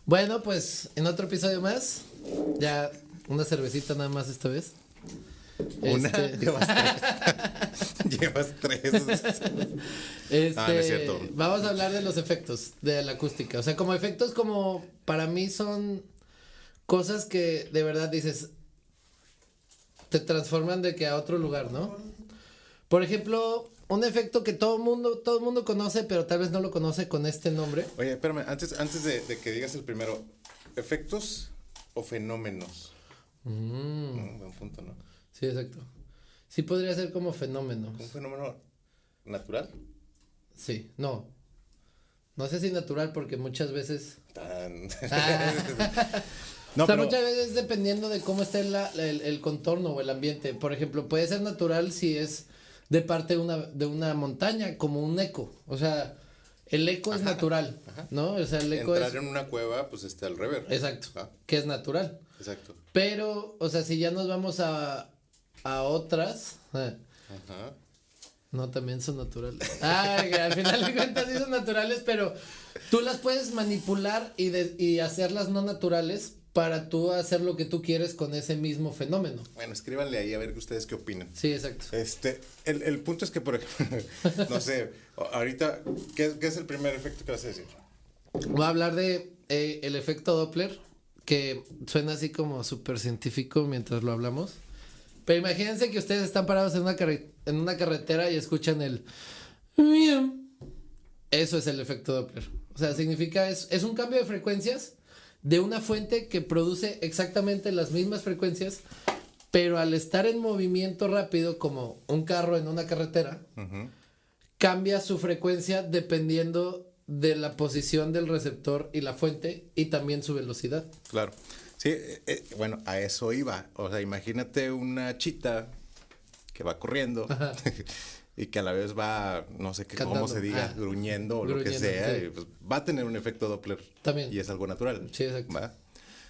Bueno, pues en otro episodio más, ya una cervecita nada más esta vez. Una, llevas tres. No es cierto. Vamos a hablar de los efectos de la acústica. O sea, como efectos como para mí son cosas que de verdad dices, te transforman de que a otro lugar, ¿no? Por ejemplo, un efecto que todo el mundo conoce, pero tal vez no lo conoce con este nombre. Oye, espérame, antes de que digas el primero, ¿efectos o fenómenos? Buen punto, ¿no? Sí, exacto. Sí podría ser como fenómeno. ¿Un fenómeno natural? Sí, no. No sé si natural porque muchas veces... No, o sea, pero... muchas veces dependiendo de cómo esté el contorno o el ambiente. Por ejemplo, puede ser natural si es de parte de una montaña, como un eco. O sea, el eco es natural, ¿no? O sea, el eco Entrar en una cueva, pues está el reverb. Exacto, que es natural. Exacto. Pero, o sea, si ya nos vamos a otras... No, también son naturales. Que al final de cuentas sí son naturales, pero tú las puedes manipular y hacerlas no naturales para tú hacer lo que tú quieres con ese mismo fenómeno. Bueno, escríbanle ahí a ver ustedes qué opinan. Sí, exacto. El punto es que, por ejemplo, no sé, ahorita, ¿qué es el primer efecto que vas a decir? Voy a hablar de el efecto Doppler, que suena así como súper científico mientras lo hablamos. Pero imagínense que ustedes están parados en una carretera y escuchan el... Eso es el efecto Doppler. O sea, significa, es un cambio de frecuencias de una fuente que produce exactamente las mismas frecuencias, pero al estar en movimiento rápido, como un carro en una carretera, cambia su frecuencia dependiendo de la posición del receptor y la fuente y también su velocidad. Claro. Sí, bueno, a eso iba. O sea, imagínate una chita que va corriendo y que a la vez va, no sé qué, cómo se diga, gruñendo o lo que sea, sí. Y pues va a tener un efecto Doppler. También. Y es algo natural. Sí, exacto. ¿Va?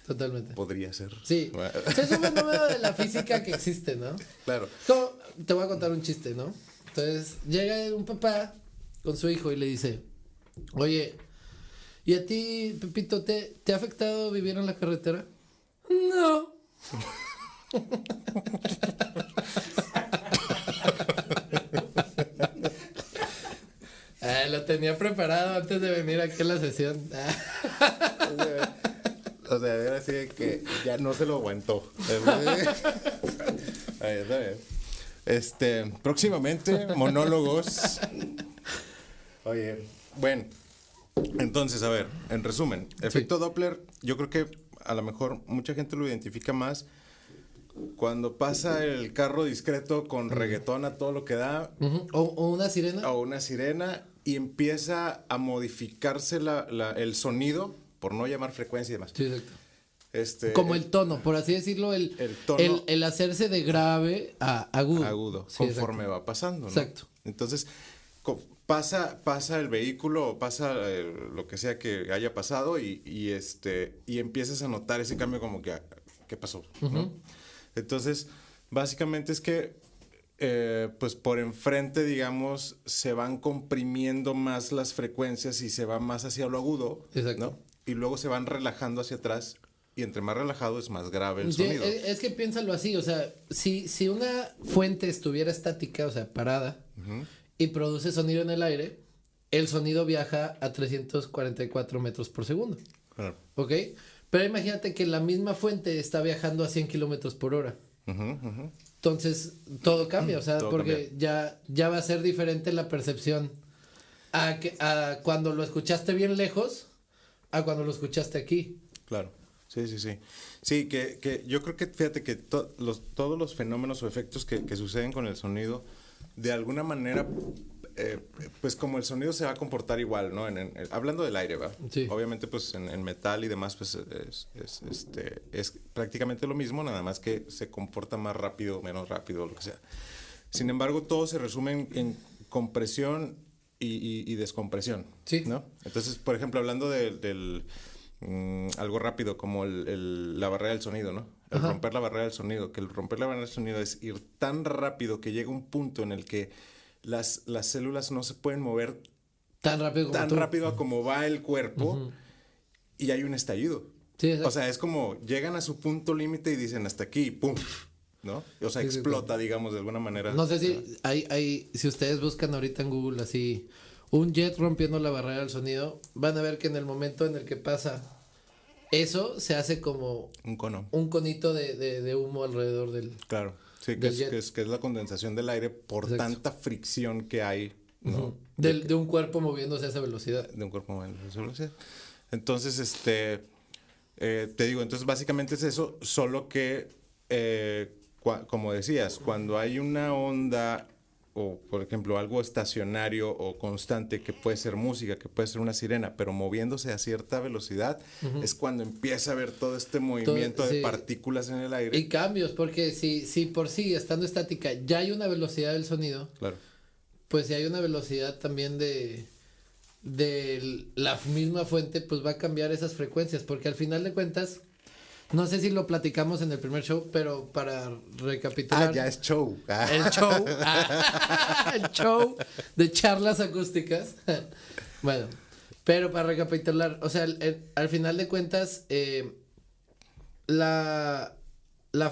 Totalmente. Podría ser. Sí. Es un fenómeno de la física que existe, ¿no? Claro. Te voy a contar un chiste, ¿no? Entonces, llega un papá con su hijo y le dice, oye, ¿y a ti, Pepito, te ha afectado vivir en la carretera? No. Lo tenía preparado antes de venir aquí a la sesión. O sea, era así que ya no se lo aguantó. Ahí está bien. Próximamente, monólogos. Oye, bueno. Entonces, a ver, en resumen, efecto Doppler, yo creo que a lo mejor mucha gente lo identifica más cuando pasa el carro discreto con reggaetón a todo lo que da. O una sirena. O una sirena y empieza a modificarse el sonido, por no llamar frecuencia y demás. Sí, exacto. Como el tono, por así decirlo, el tono, el hacerse de grave a agudo. Agudo, sí, conforme va pasando, ¿no? Exacto. Entonces, pasa el vehículo, pasa lo que sea que haya pasado y empiezas a notar ese cambio como que, ¿qué pasó? ¿No? Entonces, básicamente es que, pues por enfrente, digamos, se van comprimiendo más las frecuencias y se va más hacia lo agudo, ¿no? Y luego se van relajando hacia atrás y entre más relajado es más grave el sonido. Es que piénsalo así, o sea, si una fuente estuviera estática, o sea, parada, y produce sonido en el aire, el sonido viaja a 344 metros por segundo. Claro. ¿Ok? Pero imagínate que la misma fuente está viajando a 100 kilómetros por hora. Entonces, todo cambia, o sea, todo porque cambia. ya va a ser diferente la percepción a cuando lo escuchaste bien lejos a cuando lo escuchaste aquí. Claro. Sí. Sí, que yo creo que, fíjate que todos los fenómenos o efectos que suceden con el sonido, de alguna manera, pues como el sonido se va a comportar igual, ¿no? Hablando del aire, ¿va? Sí. Obviamente, pues en metal y demás, pues es prácticamente lo mismo, nada más que se comporta más rápido, menos rápido, lo que sea. Sin embargo, todo se resume en compresión y descompresión, sí, ¿no? Entonces, por ejemplo, hablando del algo rápido como la barrera del sonido, ¿no? El romper la barrera del sonido, que el romper la barrera del sonido es ir tan rápido que llega un punto en el que las células no se pueden mover tan rápido como va el cuerpo, y hay un estallido. Sí, exacto. O sea, es como llegan a su punto límite y dicen hasta aquí, ¡pum! ¿No? O sea, Sí, sí, explota, digamos, de alguna manera. No sé si si ustedes buscan ahorita en Google así un jet rompiendo la barrera del sonido, van a ver que en el momento en el que pasa eso se hace como Un cono. un conito de humo alrededor del... Claro. Sí, del jet. que es la condensación del aire por Exacto. tanta fricción que hay, ¿no? Ujú. De un cuerpo moviéndose a esa velocidad. De un cuerpo humano. Entonces, te digo, entonces básicamente es eso, solo que, como decías, cuando hay una onda o, por ejemplo, algo estacionario o constante que puede ser música, que puede ser una sirena, pero moviéndose a cierta velocidad, es cuando empieza a haber todo este movimiento de sí. partículas en el aire. Y cambios, porque si por sí, estando estática, ya hay una velocidad del sonido, Claro. pues si hay una velocidad también de la misma fuente, pues va a cambiar esas frecuencias, porque al final de cuentas, no sé si lo platicamos en el primer show, pero para recapitular. Ah, ya es show. Ah. El show de charlas acústicas. Bueno, pero para recapitular, o sea, al final de cuentas, la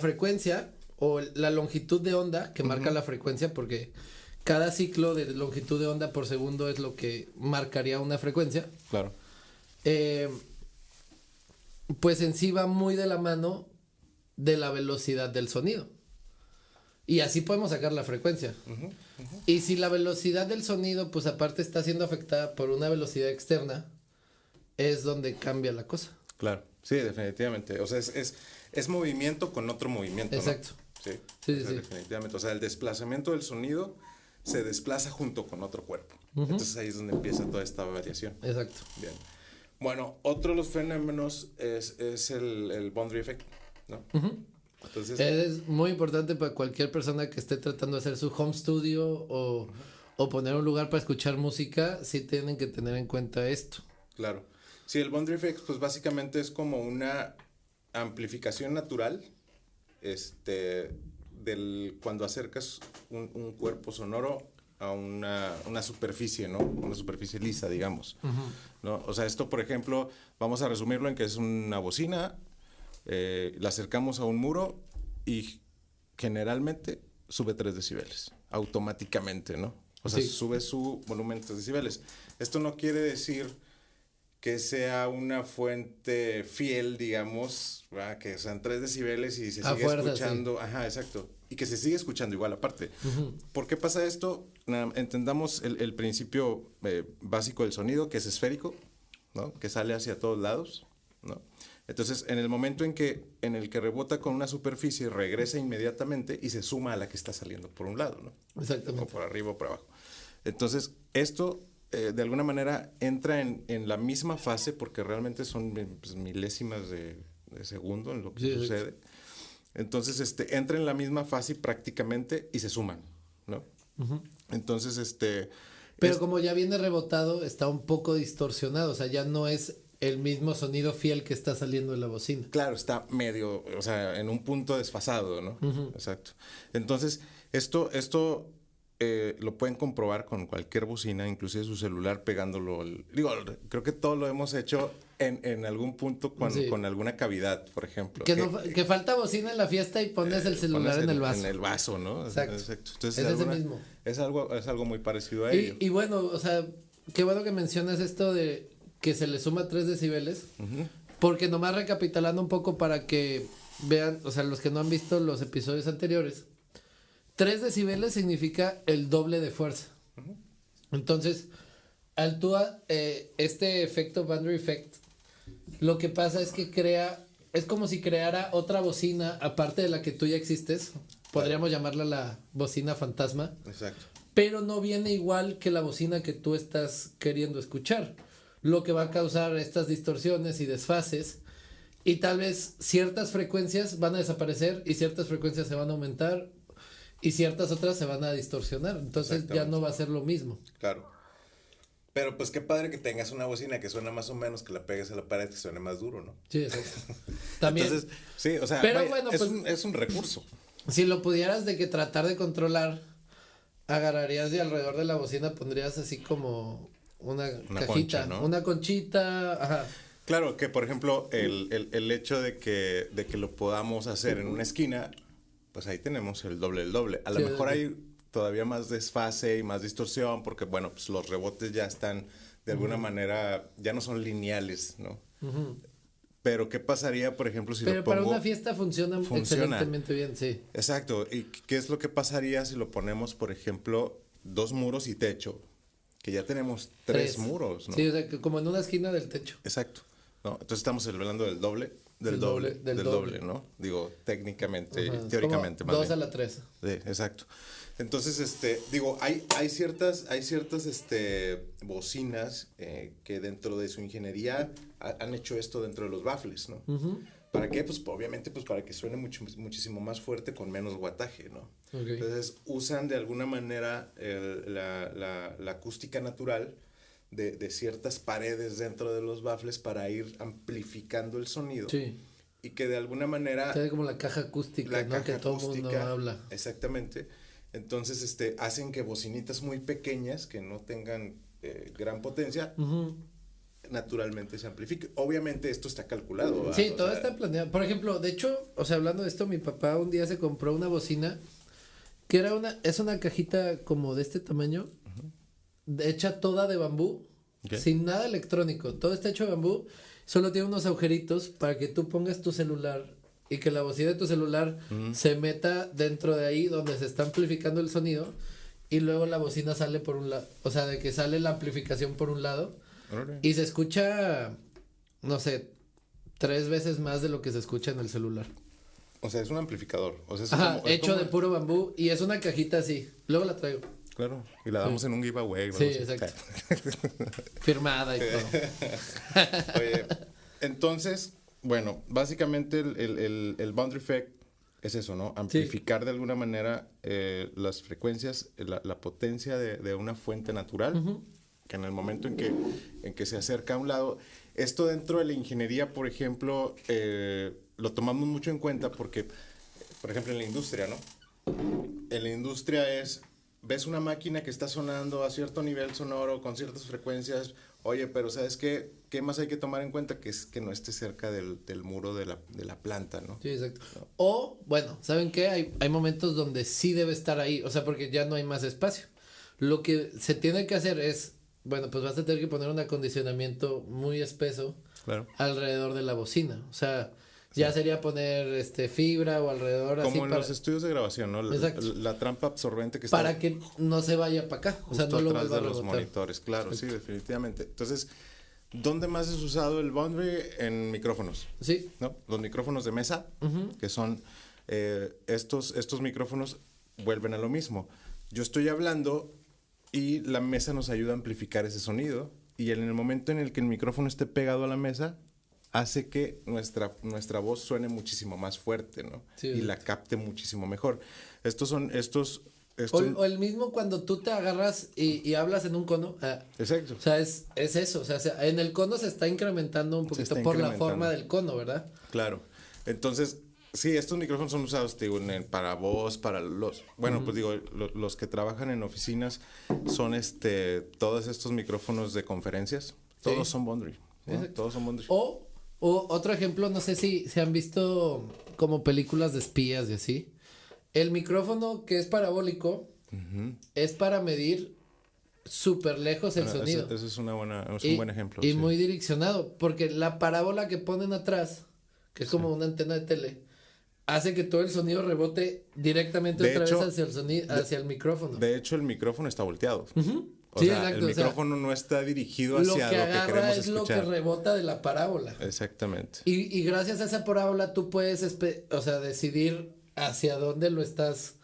frecuencia o la longitud de onda que marca la frecuencia, porque cada ciclo de longitud de onda por segundo es lo que marcaría una frecuencia. Claro. Pues en sí va muy de la mano de la velocidad del sonido. Y así podemos sacar la frecuencia. Y si la velocidad del sonido, pues aparte está siendo afectada por una velocidad externa, es donde cambia la cosa. Claro, sí, definitivamente. O sea, es movimiento con otro movimiento. Exacto. ¿No? Sí, Sí, o sea, sí. definitivamente. O sea, el desplazamiento del sonido se desplaza junto con otro cuerpo. Entonces ahí es donde empieza toda esta variación. Exacto. Bien. Bueno, otro de los fenómenos es el boundary effect, ¿no? Entonces, Es muy importante para cualquier persona que esté tratando de hacer su home studio o poner un lugar para escuchar música, sí tienen que tener en cuenta esto. claro. Sí, el boundary effect, pues básicamente es como una amplificación natural, cuando acercas un cuerpo sonoro a una superficie, ¿no? Una superficie lisa, digamos, ¿no? O sea, esto, por ejemplo, vamos a resumirlo en que es una bocina, la acercamos a un muro y generalmente sube 3 decibeles, automáticamente, ¿no? O sea, Sí. sube su volumen 3 decibeles. Esto no quiere decir que sea una fuente fiel, digamos, ¿verdad? Que sean 3 decibeles y se A sigue fuerza, escuchando. Sí. Ajá, exacto. Y que se sigue escuchando igual aparte. ¿Por qué pasa esto? Entendamos el principio básico del sonido, que es esférico, ¿no? Que sale hacia todos lados, ¿no? Entonces, en el momento en el que rebota con una superficie, regresa inmediatamente y se suma a la que está saliendo por un lado, ¿no? Exactamente. O por arriba o por abajo. Entonces, esto de alguna manera entra en la misma fase, porque realmente son pues, milésimas de segundo en lo que sucede. Entonces, entra en la misma fase prácticamente y se suman, ¿no? Entonces, Pero como ya viene rebotado, está un poco distorsionado, o sea, ya no es el mismo sonido fiel que está saliendo de la bocina. Claro, está medio, o sea, en un punto desfasado, ¿no? Exacto. Entonces, esto lo pueden comprobar con cualquier bocina, inclusive su celular pegándolo. Digo, creo que todo lo hemos hecho en algún punto con alguna cavidad, por ejemplo. Que falta bocina en la fiesta y pones el celular en el vaso. En el vaso, ¿no? Exacto. Entonces, Es ese mismo. Es algo muy parecido a ello. Y bueno, o sea, qué bueno que mencionas esto de que se le suma 3 decibeles, porque nomás recapitulando un poco para que vean, o sea, los que no han visto los episodios anteriores, 3 decibeles significa el doble de fuerza. Entonces, al este efecto boundary effect, lo que pasa es que es como si creara otra bocina aparte de la que tú ya existes, podríamos llamarla la bocina fantasma. Exacto. Pero no viene igual que la bocina que tú estás queriendo escuchar, lo que va a causar estas distorsiones y desfases, y tal vez ciertas frecuencias van a desaparecer y ciertas frecuencias se van a aumentar y ciertas otras se van a distorsionar, entonces ya no va a ser lo mismo. Claro. Pero pues qué padre que tengas una bocina que suena más o menos, que la pegues a la pared, que suene más duro, ¿no? Sí, exacto. También. Entonces, sí, o sea, pero bueno, es un recurso. Si lo pudieras de que tratar de controlar, agarrarías de alrededor de la bocina, pondrías así como una cajita, concha, ¿no? una conchita, ajá. Claro, que por ejemplo, el hecho de que lo podamos hacer en una esquina, pues ahí tenemos el doble del doble. A lo Sí, mejor hay todavía más desfase y más distorsión, porque bueno, pues los rebotes ya están de alguna manera, ya no son lineales, ¿no? Pero ¿qué pasaría, por ejemplo, si Pero lo pongo? para una fiesta funciona excelentemente bien, sí. Exacto. ¿Y qué es lo que pasaría si lo ponemos, por ejemplo, 2 muros y techo? Que ya tenemos 3 muros, ¿no? Sí, o sea, que como en una esquina del techo. Exacto. ¿No? Entonces estamos hablando del doble, Del doble. ¿no? Digo, técnicamente, Ajá, teóricamente como más 2 a bien. la 3. Sí, exacto. Entonces, digo, hay ciertas, bocinas que dentro de su ingeniería han hecho esto dentro de los baffles, ¿no? ¿Para qué? Pues obviamente pues para que suene muchísimo más fuerte con menos guataje, ¿no? Okay. Entonces usan de alguna manera la acústica natural de ciertas paredes dentro de los baffles para ir amplificando el sonido. Sí. Y que de alguna manera... Tiene como la caja acústica, ¿no? Que todo el mundo habla. Exactamente. Entonces, hacen que bocinitas muy pequeñas, que no tengan gran potencia, naturalmente se amplifique. Obviamente esto está calculado, ¿verdad? Sí, todo está planeado. Por ejemplo, de hecho, o sea, hablando de esto, mi papá un día se compró una bocina que es una cajita como de este tamaño, hecha toda de bambú, sin nada electrónico. Todo está hecho de bambú, solo tiene unos agujeritos para que tú pongas tu celular y que la bocina de tu celular se meta dentro de ahí donde se está amplificando el sonido y luego la bocina sale por un lado, o sea, de que sale la amplificación por un lado y se escucha, no sé, 3 veces más de lo que se escucha en el celular. O sea, es un amplificador. O sea, Ajá, hecho de puro bambú y es una cajita así. Luego la traigo. Claro, y la damos en un giveaway. Sí, exacto. Firmada y todo. Oye, entonces, bueno, básicamente el boundary effect es eso, ¿no? Amplificar de alguna manera las frecuencias, la potencia de una fuente natural, que en el momento en que se acerca a un lado, esto dentro de la ingeniería, por ejemplo, lo tomamos mucho en cuenta porque, por ejemplo, en la industria, ¿no? En la industria ves una máquina que está sonando a cierto nivel sonoro, con ciertas frecuencias, oye, pero ¿sabes qué? ¿Qué más hay que tomar en cuenta? Que es que no esté cerca del muro de la planta, ¿no? Sí, exacto. ¿No? O, bueno, ¿saben qué? Hay momentos donde sí debe estar ahí, o sea, porque ya no hay más espacio. Lo que se tiene que hacer es, bueno, pues vas a tener que poner un acondicionamiento muy espeso alrededor de la bocina, o sea... Ya sería poner fibra o alrededor como así. Como en los estudios de grabación, ¿no? La trampa absorbente que está... Para que no se vaya para acá. O sea, no lo vuelva a rebotar. Los monitores, claro, sí, definitivamente. Entonces, ¿dónde más es usado el boundary? En micrófonos. Sí. ¿No? Los micrófonos de mesa, que son estos micrófonos, vuelven a lo mismo. Yo estoy hablando y la mesa nos ayuda a amplificar ese sonido. Y en el momento en el que el micrófono esté pegado a la mesa, hace que nuestra voz suene muchísimo más fuerte, ¿no? Sí, y la capte muchísimo mejor. O el mismo cuando tú te agarras y hablas en un cono. Exacto. O sea, es eso. O sea, en el cono se está incrementando un poquito por la forma del cono, ¿verdad? Claro. Entonces, sí, estos micrófonos son usados, digo, para voz, para los... Bueno, pues digo, los que trabajan en oficinas son todos estos micrófonos de conferencias. Todos son boundary. ¿No? Todos son boundary. O otro ejemplo, no sé si se han visto como películas de espías y así. El micrófono que es parabólico es para medir súper lejos el sonido. Eso es un buen ejemplo. Y muy direccionado, porque la parábola que ponen atrás, que es como una antena de tele, hace que todo el sonido rebote directamente vez hacia el sonido, hacia el micrófono. De hecho, el micrófono está volteado. O sí, sea, exacto, el micrófono no está dirigido hacia lo que queremos escuchar. Lo que agarra es lo que rebota de la parábola. Exactamente. Y gracias a esa parábola tú puedes, decidir hacia dónde lo estás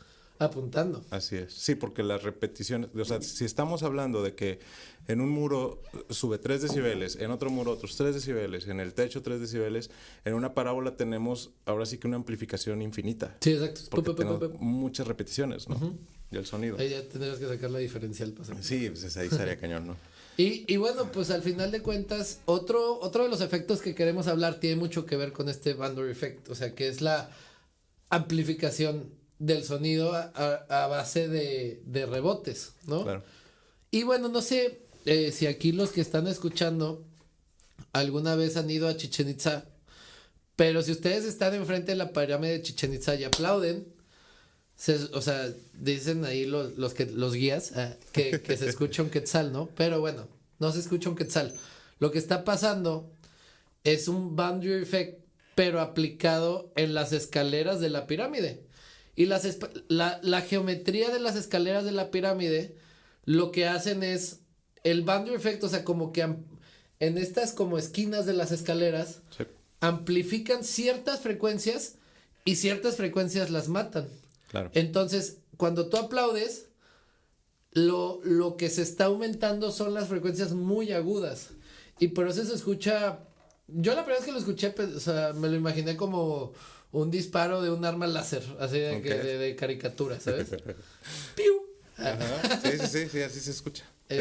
apuntando. Así es. Sí, porque las repeticiones, o sea, si estamos hablando de que en un muro sube 3 decibeles, en otro muro otros 3 decibeles, en el techo 3 decibeles, en una parábola tenemos ahora sí que una amplificación infinita. Sí, exacto. Porque tenemos muchas repeticiones, ¿no? Del sonido. Ahí ya tendrías que sacar la diferencial. Sí, pues ahí estaría cañón, ¿no? Y bueno, pues al final de cuentas, otro de los efectos que queremos hablar tiene mucho que ver con este boundary effect, o sea, que es la amplificación del sonido a base de rebotes, ¿no? Claro. Y bueno, no sé si aquí los que están escuchando alguna vez han ido a Chichén Itzá, pero si ustedes están enfrente de la pirámide de Chichén Itzá y aplauden, o sea, dicen ahí los guías que se escucha un quetzal, ¿no? Pero bueno, no se escucha un quetzal. Lo que está pasando es un boundary effect, pero aplicado en las escaleras de la pirámide. Y la geometría de las escaleras de la pirámide lo que hacen es el boundary effect, o sea, como que en estas como esquinas de las escaleras Sí. amplifican ciertas frecuencias y ciertas frecuencias las matan. Claro. Entonces, cuando tú aplaudes, lo que se está aumentando son las frecuencias muy agudas. Y por eso se escucha. Yo la primera vez que lo escuché, o sea, me lo imaginé como un disparo de un arma láser, así de, Ok. de caricatura, ¿sabes? ¡Piu! Ajá. Sí, así se escucha. Sí.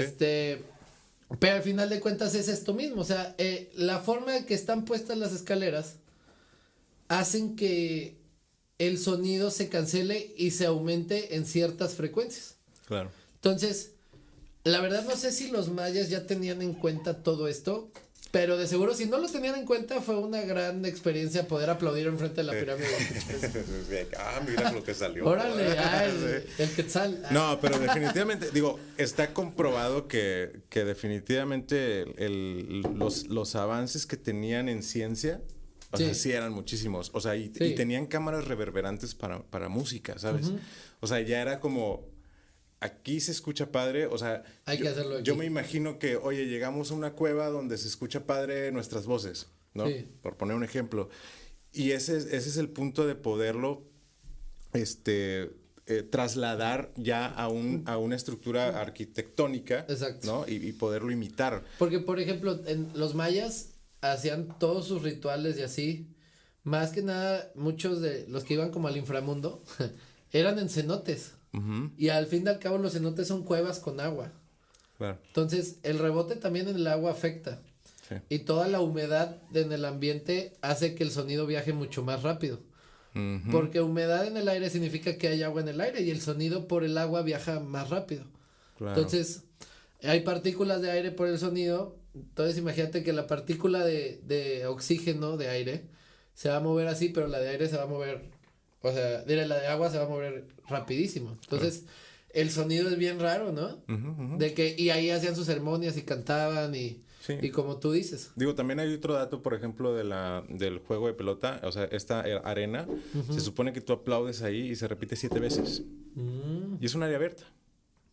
Pero al final de cuentas es esto mismo, o sea, la forma en que están puestas las escaleras hacen que el sonido se cancele y se aumente en ciertas frecuencias. Claro. Entonces, la verdad no sé si los mayas ya tenían en cuenta todo esto, pero de seguro si no lo tenían en cuenta fue una gran experiencia poder aplaudir enfrente de la pirámide. Mira lo que salió. Órale, el quetzal. No, pero definitivamente, digo, está comprobado que definitivamente los avances que tenían en ciencia, o sea, sí eran muchísimos. O sea, y tenían cámaras reverberantes para música, ¿sabes? Uh-huh. O sea, ya era como, aquí se escucha padre, o sea, hay que hacerlo aquí. Yo me imagino que, oye, llegamos a una cueva donde se escucha padre nuestras voces, ¿no? Sí. Por poner un ejemplo. Y ese es el punto de poderlo, trasladar ya a una estructura arquitectónica. Exacto. ¿No? Y poderlo imitar. Porque, por ejemplo, en los mayas hacían todos sus rituales y así. Más que nada, muchos de los que iban como al inframundo eran en cenotes. Uh-huh. Y al fin y al cabo los cenotes son cuevas con agua. Claro. Entonces, el rebote también en el agua afecta. Sí. Y toda la humedad en el ambiente hace que el sonido viaje mucho más rápido. Uh-huh. Porque humedad en el aire significa que hay agua en el aire y el sonido por el agua viaja más rápido. Claro. Entonces, hay partículas de aire por el sonido. Entonces, imagínate que la partícula de oxígeno de aire se va a mover así, pero la de aire se va a mover, o sea, la de agua se va a mover rapidísimo. Entonces, el sonido es bien raro, ¿no? Uh-huh, uh-huh. Y ahí hacían sus ceremonias y cantaban y como tú dices. Digo, también hay otro dato, por ejemplo, del juego de pelota, o sea, esta arena, uh-huh. Se supone que tú aplaudes ahí y se repite 7 veces. Uh-huh. Y es un área abierta.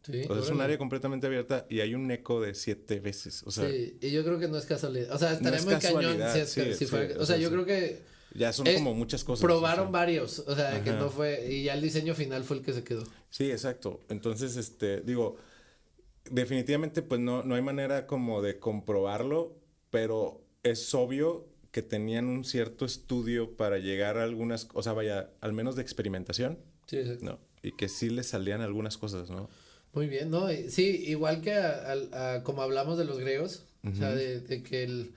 Sí, o sea, es un área completamente abierta y hay un eco de 7 veces. O sea, sí, y yo creo que no es casualidad. O sea, estaría muy cañón si fuera. O sea, yo creo que. Ya son como muchas cosas. Probaron varios. O sea, ajá. Que no fue. Y ya el diseño final fue el que se quedó. Sí, exacto. Entonces, digo, definitivamente, pues no hay manera como de comprobarlo, pero es obvio que tenían un cierto estudio para llegar a algunas. O sea, vaya, al menos de experimentación. Sí, exacto. ¿No? Y que sí les salían algunas cosas, ¿no? Muy bien, ¿no? Sí, igual que como hablamos de los griegos, uh-huh. O sea, de que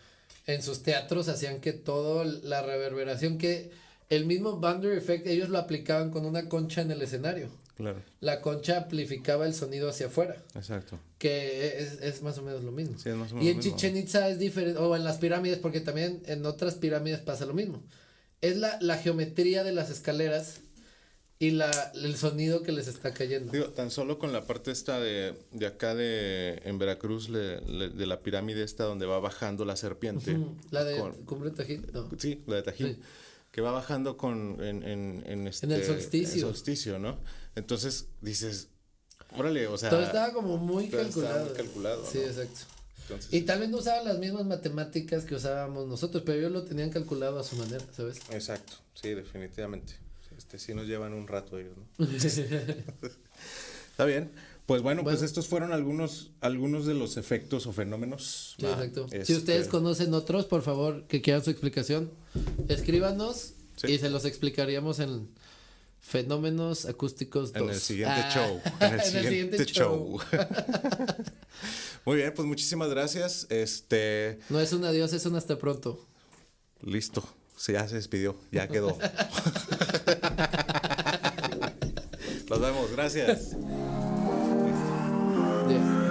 en sus teatros hacían que todo la reverberación, que el mismo boundary effect, ellos lo aplicaban con una concha en el escenario. Claro. La concha amplificaba el sonido hacia afuera. Exacto. Que es más o menos lo mismo. Sí, es más o menos y en Chichén Itzá es diferente, o en las pirámides, porque también en otras pirámides pasa lo mismo. Es la geometría de las escaleras y el sonido que les está cayendo. Digo, tan solo con la parte esta de acá en Veracruz, de la pirámide esta donde va bajando la serpiente. Uh-huh. La de Cumbre de Tajín, no. Sí, la de Tajín. Sí. Que va bajando en el solsticio. En el solsticio, ¿no? Entonces dices, órale, o sea. Todo estaba como muy calculado. Estaba muy calculado. Sí, ¿no? Exacto. Entonces, y tal vez no usaban las mismas matemáticas que usábamos nosotros, pero ellos lo tenían calculado a su manera, ¿sabes? Exacto, sí, definitivamente. Sí nos llevan un rato ellos, ¿no? Está bien. Pues bueno, pues estos fueron algunos de los efectos o fenómenos. Sí, exacto. Si ustedes conocen otros, por favor, que quieran su explicación, escríbanos y se los explicaríamos en Fenómenos Acústicos 2. En el siguiente show. En el siguiente show. Muy bien, pues muchísimas gracias. No es un adiós, es un hasta pronto. Listo. Sí, ya se despidió, ya quedó. Nos vemos, gracias. Yeah.